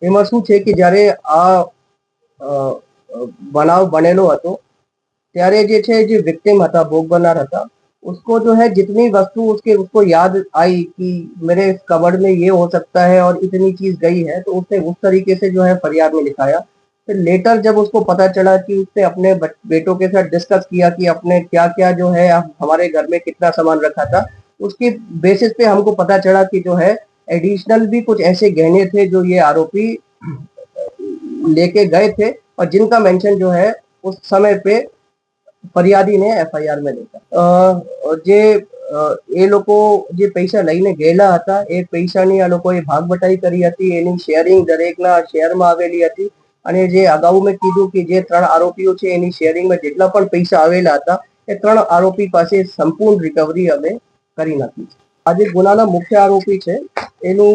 એમાં શું છે કે જ્યારે આ बनाव बनेलो હતો ત્યારે જે છે જે विक्टिम था भोग बनार था उसको जो है जितनी वस्तु उसको याद आई कि मेरे कबर्ड में ये हो सकता है और इतनी चीज गई है तो उसने उस तरीके से जो है फरियाद में लिखाया। फिर लेटर जब उसको पता चला कि उसने अपने बेटों के साथ डिस्कस किया कि अपने क्या क्या जो है हमारे घर में कितना सामान रखा था, उसकी बेसिस पे हमको पता चला कि जो है एडिशनल भी कुछ ऐसे गहने थे जो ये आरोपी लेके गए थे और जिनका मेंशन जो है उस समय पे ફરિયાદી ને એફઆઈઆર માં લેતા જે એ લોકો જે પૈસા લઈને ગયેલા હતા એ પૈસાની આ લોકોએ ભાગ બટાઈ કરી હતી, એની શેરિંગ દરેકના શેરમાં આવેલી હતી અને જે અગાઉ મેં કીધું કે જે 3 આરોપીઓ છે એની શેરિંગમાં જેટલા પણ પૈસા આવેલા હતા એ 3 આરોપી પાસે સંપૂર્ણ રિકવરી અમે કરી નાખી છે। આ જે ગુનાના મુખ્ય આરોપી છે એનું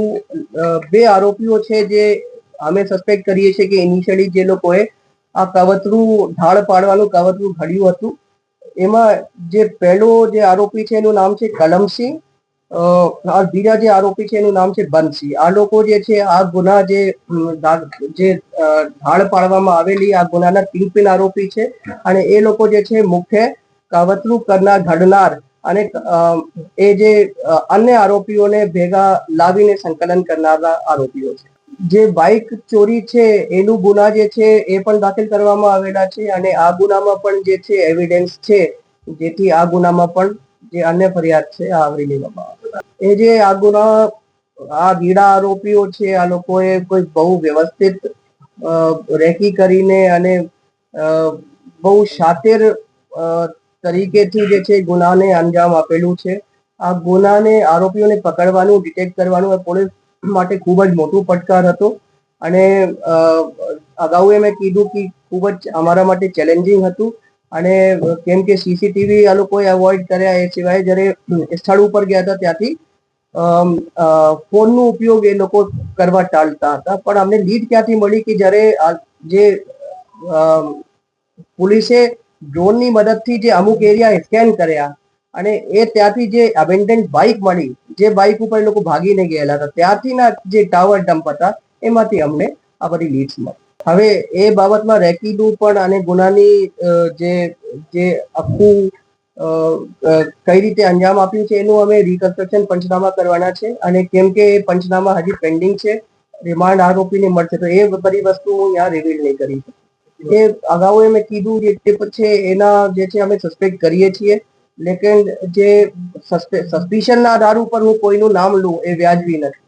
2 આરોપીઓ છે જે અમે સસ્પેક્ટ કરીએ છીએ કે ઇનિશિયલી જે લોકોએ આ કાવતરું ઢાળ પાડવાનું કાવતરું ઘડ્યું હતું એમાં જે પહેલો જે આરોપી છે એનું નામ છે કલમસિંહ और બીજા જે આરોપી છે એનું નામ છે બંસી। આ લોકો જે છે આ ગુના જે ઢાળ પાડવામાં આવેલી આ ગુનાના કિંગપિન આરોપી છે અને એ લોકો જે છે મુખ્ય કાવતરું કરનાર ઘડનાર અને એ જે અન્ય આરોપીઓને ભેગા લાવીને સંકલન કરનારા આરોપીઓ છે। જે બાઇક ચોરી છે એનું ગુના જે છે એ પણ દાખલ કરવામાં આવેલા છે અને આ ગુનામાં પણ જે છે એવિડન્સ છે જેથી આ ગુનામાં પણ જે અન્ય ફરિયાદ છે આ આવરી લેવામાં આવે। એ જે આ ગુના આ ગીડા આરોપીઓ છે આ લોકોએ કોઈ બહુ વ્યવસ્થિત રેકી કરીને અને બહુ શાતિર તરીકેથી જે છે ગુનાને અંજામ આપેલું છે। આ ગુનાને આરોપીઓને પકડવાનું ડિટેક્ટ કરવાનું પોલીસ માટે ખૂબ જ મોટું પડકાર હતો અને અગાઉ મેં કીધું કે ખૂબ જ અમારા માટે ચેલેન્જિંગ હતું અને કેમ કે સીસીટીવી આ લોકોએ અવોઇડ કર્યા એ સિવાય જ્યારે સ્થળ ઉપર ગયા હતા ત્યાંથી ફોનનો ઉપયોગ એ લોકો કરવા ટાળતા હતા પણ અમને લીડ ક્યાંથી મળી કે જ્યારે જે પોલીસે ડ્રોનની મદદથી જે અમુક એરિયા સ્કેન કર્યા અને એ ત્યાંથી જે અબેન્ડન્ડ બાઇક મળી જે બાઇક ઉપર લોકો ભાગીને ગયેલા હતા ત્યાંથીના જે ટાવર ડમ્પ હતા એમાંથી અમને આ બધી લીડ્સ મળી। હવે એ બાબતમાં રેકીનું પણ અને ગુનાની જે આખું કઈ રીતે અંજામ આપ્યું છે એનું અમે રિકન્સ્ટ્રક્શન પંચનામા કરવાના છે અને કેમ કે એ પંચનામા હજી પેન્ડિંગ છે, રિમાન્ડ આરોપીને મળશે તો એ બધી વસ્તુ હું यहाँ રિવીલ નહીં કરી શકું। એ અગાઉ મેં કીધું જે ટીપ છે એના જે છે અમે સસ્પેક્ટ કરીએ છીએ લેकिन જે સસ્પિશનના આધાર ઉપર હું કોઈનું નામ લઉં એ વ્યાજબી નથી।